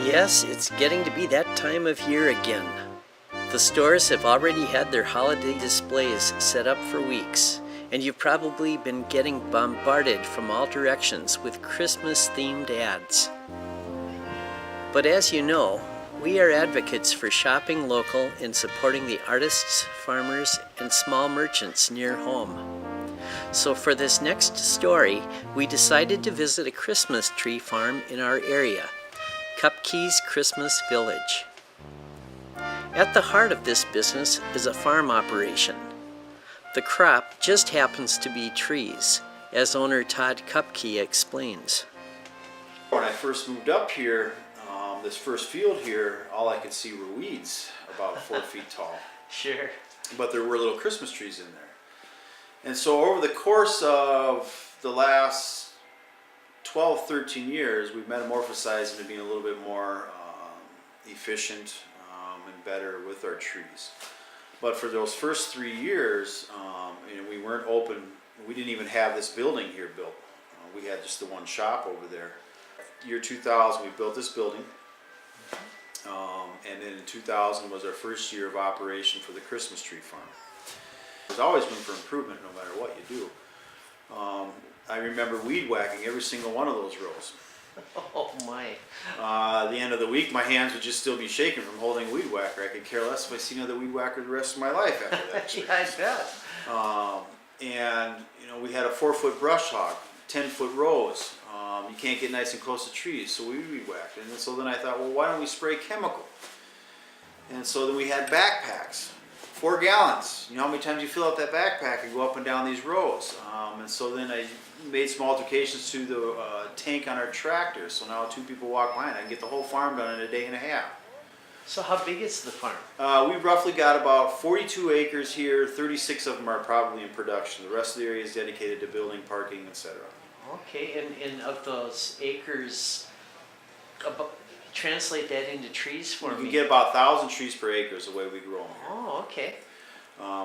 Yes, it's getting to be that time of year again. The stores have already had their holiday displays set up for weeks, and you've probably been getting bombarded from all directions with Christmas-themed ads. But as you know, we are advocates for shopping local and supporting the artists, farmers, and small merchants near home. So for this next story, we decided to visit a Christmas tree farm in our area, Cupkie Christmas Village. At the heart of this business is a farm operation. The crop just happens to be trees, as owner Todd Cupkie explains. When I first moved up here, this first field here, all I could see were weeds about 4 feet tall. Sure. But there were little Christmas trees in there. And so over the course of the last 12, 13 years, we've metamorphosized into being a little bit more efficient and better with our trees. But for those first 3 years, we weren't open. We didn't even have this building here built. We had just the one shop over there. Year 2000, we built this building. And then in 2000 was our first year of operation for the Christmas tree farm. There's always room for improvement no matter what you do. I remember weed whacking every single one of those rows. Oh my. At the end of the week, my hands would just still be shaking from holding a weed whacker. I could care less if I see another weed whacker the rest of my life after that experience. Yeah, I bet. And we had a 4-foot brush hog, 10-foot rows. You can't get nice and close to trees, so we weed whacked. And so then I thought, well, why don't we spray chemical? And so then we had backpacks, 4 gallons. You know how many times you fill out that backpack and go up and down these rows. And so then I made some alterations to the tank on our tractor. So now 2 people walk by and I can get the whole farm done in a day and a half. So how big is the farm? We've roughly got about 42 acres here. 36 of them are probably in production. The rest of the area is dedicated to building, parking, etc. Okay, and of those acres, translate that into trees for me. You get about 1,000 trees per acre is the way we grow them here. Oh, okay.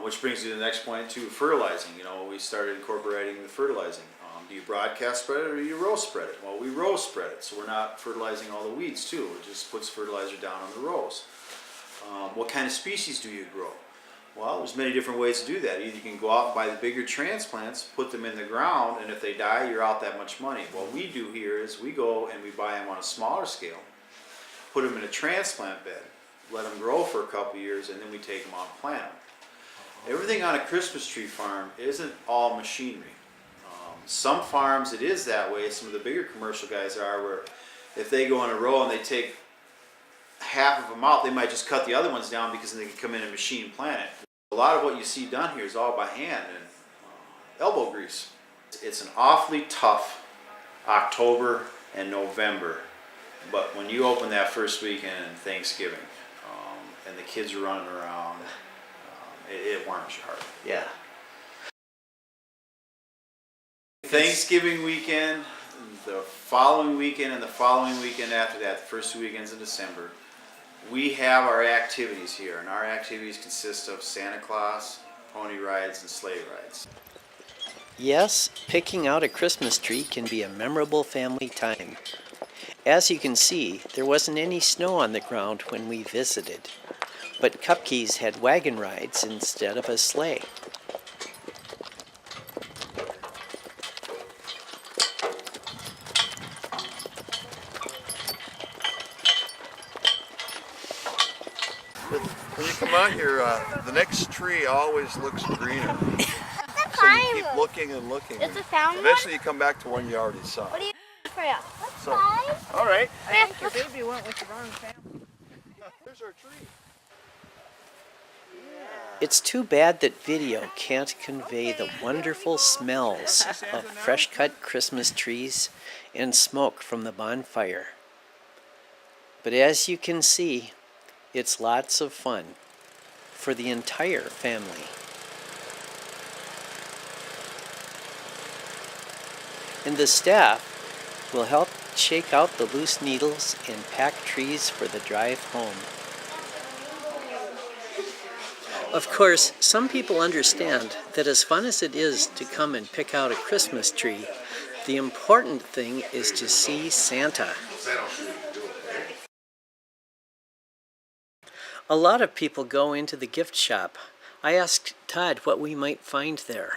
Which brings you to the next point too, fertilizing. We started incorporating the fertilizing. Do you broadcast spread it or do you row spread it? Well, we row spread it, so we're not fertilizing all the weeds too. It just puts fertilizer down on the rows. What kind of species do you grow? Well, there's many different ways to do that. Either you can go out and buy the bigger transplants, put them in the ground, and if they die, you're out that much money. What we do here is we go and we buy them on a smaller scale, put them in a transplant bed, let them grow for a couple years, and then we take them out and plant them. Everything on a Christmas tree farm isn't all machinery. Some farms it is that way. Some of the bigger commercial guys are where if they go in a row and they take half of them out, they might just cut the other ones down because then they can come in and machine plant it. A lot of what you see done here is all by hand and elbow grease. It's an awfully tough October and November, but when you open that first weekend in Thanksgiving and the kids are running around, it warms your heart. Yeah. Thanksgiving weekend, the following weekend, and the following weekend after that, the first 2 weekends in December, we have our activities here, and our activities consist of Santa Claus, pony rides, and sleigh rides. Yes, picking out a Christmas tree can be a memorable family time. As you can see, there wasn't any snow on the ground when we visited, but Cupkies had wagon rides instead of a sleigh. When you come out here, the next tree always looks greener. So you keep looking and looking. It's a found one? Eventually you come back to one you already saw. What do you for you? So, all right. I think your baby went with the wrong family. There's our tree. It's too bad that video can't convey the wonderful smells of fresh-cut Christmas trees and smoke from the bonfire. But as you can see, it's lots of fun for the entire family. And the staff will help shake out the loose needles and pack trees for the drive home. Of course, some people understand that as fun as it is to come and pick out a Christmas tree, the important thing is to see Santa. A lot of people go into the gift shop. I asked Todd what we might find there.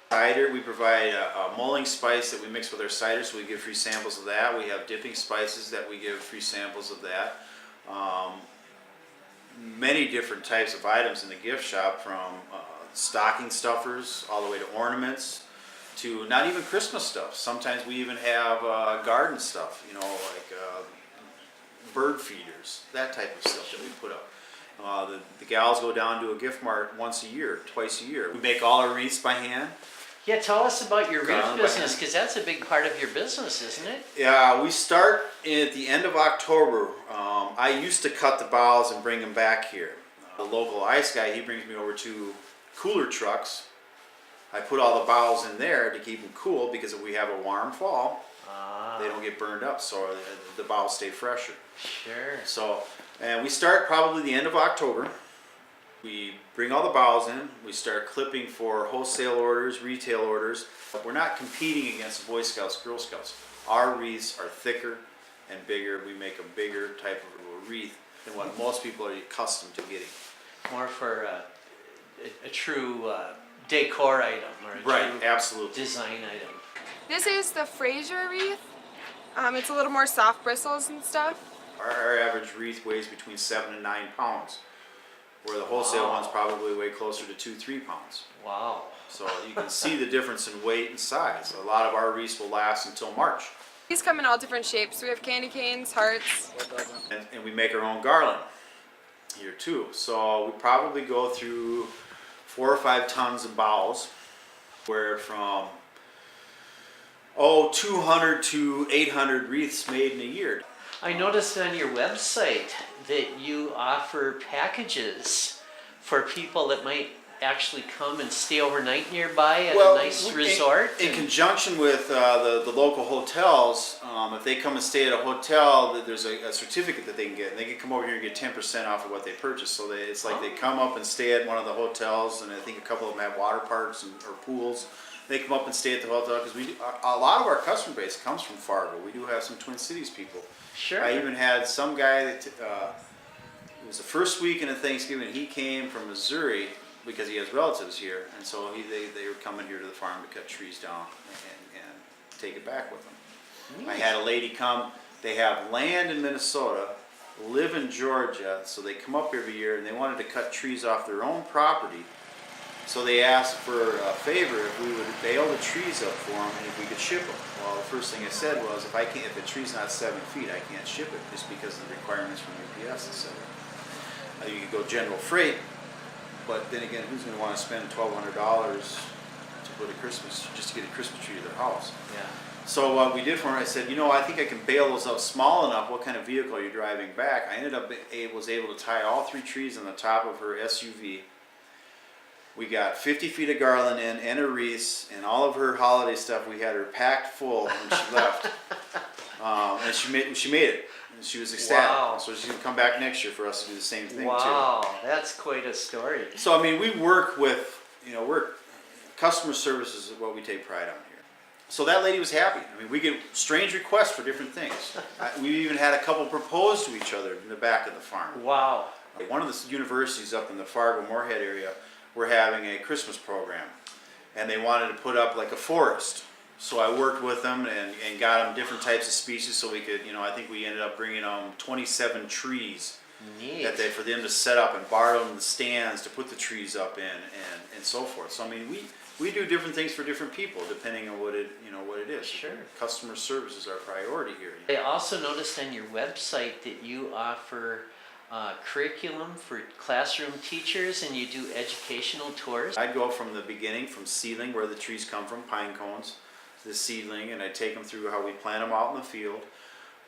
Cider, we provide a mulling spice that we mix with our cider, so we give free samples of that. We have dipping spices that we give free samples of that. Many different types of items in the gift shop, from stocking stuffers all the way to ornaments, to not even Christmas stuff. Sometimes we even have garden stuff, you know, like bird feeders, that type of stuff that we put up. The gals go down to a gift mart once a year, twice a year. We make all our wreaths by hand. Yeah, tell us about your wreath Garland by business, hand. because that's a big part of your business, isn't it? Yeah, we start at the end of October. I used to cut the boughs and bring them back here. The local ice guy, he brings me over 2 cooler trucks. I put all the boughs in there to keep them cool, because if we have a warm fall, they don't get burned up, so the boughs stay fresher. Sure. So, and we start probably the end of October. We bring all the boughs in, we start clipping for wholesale orders, retail orders. We're not competing against Boy Scouts, Girl Scouts. Our wreaths are thicker and bigger. We make a bigger type of a wreath than what most people are accustomed to getting. More for a true decor item, or a Right, true absolutely. design item. This is the Fraser wreath. It's a little more soft bristles and stuff. Our average wreath weighs between 7 and 9 pounds, where the wholesale ones probably weigh closer to 2-3 pounds. Wow. So you can see the difference in weight and size. A lot of our wreaths will last until March. These come in all different shapes. We have candy canes, hearts. And we make our own garland here too. So we probably go through 4 or 5 tons of boughs, where from 200 to 800 wreaths made in a year. I noticed on your website that you offer packages for people that might actually come and stay overnight nearby at a nice resort. In conjunction with the local hotels, if they come and stay at a hotel, there's a certificate that they can get, and they can come over here and get 10% off of what they purchase. So it's like they come up and stay at one of the hotels, and I think a couple of them have water parks or pools. They come up and stay at the hotel, because a lot of our customer base comes from Fargo. We do have some Twin Cities people. Sure. I even had some guy that it was the first weekend of Thanksgiving. He came from Missouri because he has relatives here, and so they were coming here to the farm to cut trees down and take it back with them. I had a lady come. They have land in Minnesota, live in Georgia, so they come up every year, and they wanted to cut trees off their own property. So they asked for a favor if we would bale the trees up for them and if we could ship them. Well, the first thing I said was, if a tree's not 7 feet, I can't ship it, just because of the requirements from UPS, etc. You could go general freight, but then again, who's going to want to spend $1,200 to put just to get a Christmas tree to their house? Yeah. So what we did for them, I said, I think I can bale those up small enough. What kind of vehicle are you driving back? I ended up was able to tie all 3 trees on the top of her SUV. We got 50 feet of garland in, and a wreath, and all of her holiday stuff. We had her packed full when she left, and she made it. And she was ecstatic. Wow. So she's gonna come back next year for us to do the same thing Wow, that's quite a story. too. So I mean, we work with, customer service is what we take pride on here. So that lady was happy. I mean, we get strange requests for different things. We even had a couple propose to each other in the back of the farm. Wow. One of the universities up in the Fargo-Moorhead area, we're having a Christmas program, and they wanted to put up like a forest. So I worked with them and got them different types of species, so we could, I think we ended up bringing them 27 trees Neat. for them to set up, and borrow them the stands to put the trees up in, and so forth. So I mean, we do different things for different people depending on what it is. Sure. Customer service is our priority here. I also noticed on your website that you offer curriculum for classroom teachers, and you do educational tours. I'd go from the beginning, from seedling, where the trees come from, pine cones, to the seedling, and I take them through how we plant them out in the field.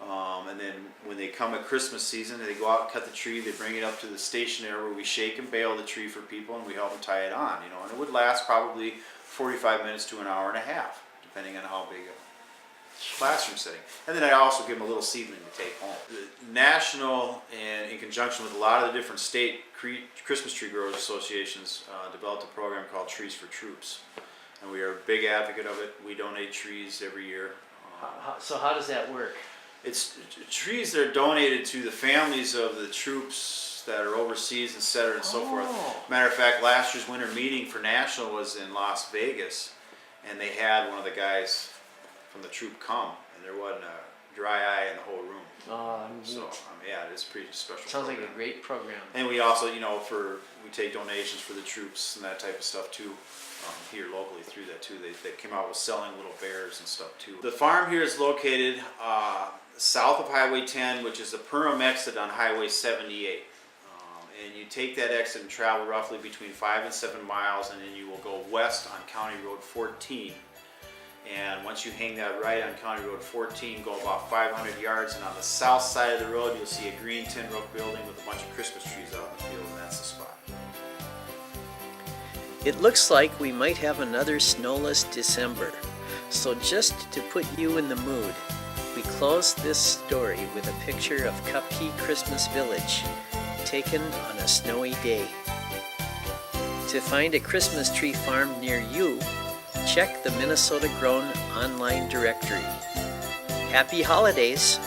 And then when they come at Christmas season, they go out and cut the tree, they bring it up to the station area where we shake and bale the tree for people, and we help them tie it on, and it would last probably 45 minutes to an hour and a half, depending on how big a classroom setting. And then I also give them a little seedling to take home. The national, and in conjunction with a lot of the different state Christmas tree growers associations, developed a program called Trees for Troops. And we are a big advocate of it. We donate trees every year. So how does that work? It's trees that are donated to the families of the troops that are overseas, et cetera, and so forth. Matter of fact, last year's winter meeting for national was in Las Vegas, and they had one of the guys from the troop come, and there wasn't a dry eye in the whole room. So yeah, it is a pretty special. Sounds like program. a great program. And we also, you know, we take donations for the troops and that type of stuff too. Here locally through that too. They came out with selling little bears and stuff too. The farm here is located south of Highway 10, which is the Perham exit on Highway 78. And you take that exit and travel roughly between 5 and 7 miles, and then you will go west on County Road 14. And once you hang that right on County Road 14, go about 500 yards, and on the south side of the road, you'll see a green tin roof building with a bunch of Christmas trees out in the field, and that's the spot. It looks like we might have another snowless December. So just to put you in the mood, we close this story with a picture of Cupkie Christmas Village, taken on a snowy day. To find a Christmas tree farm near you, check the Minnesota Grown online directory. Happy holidays!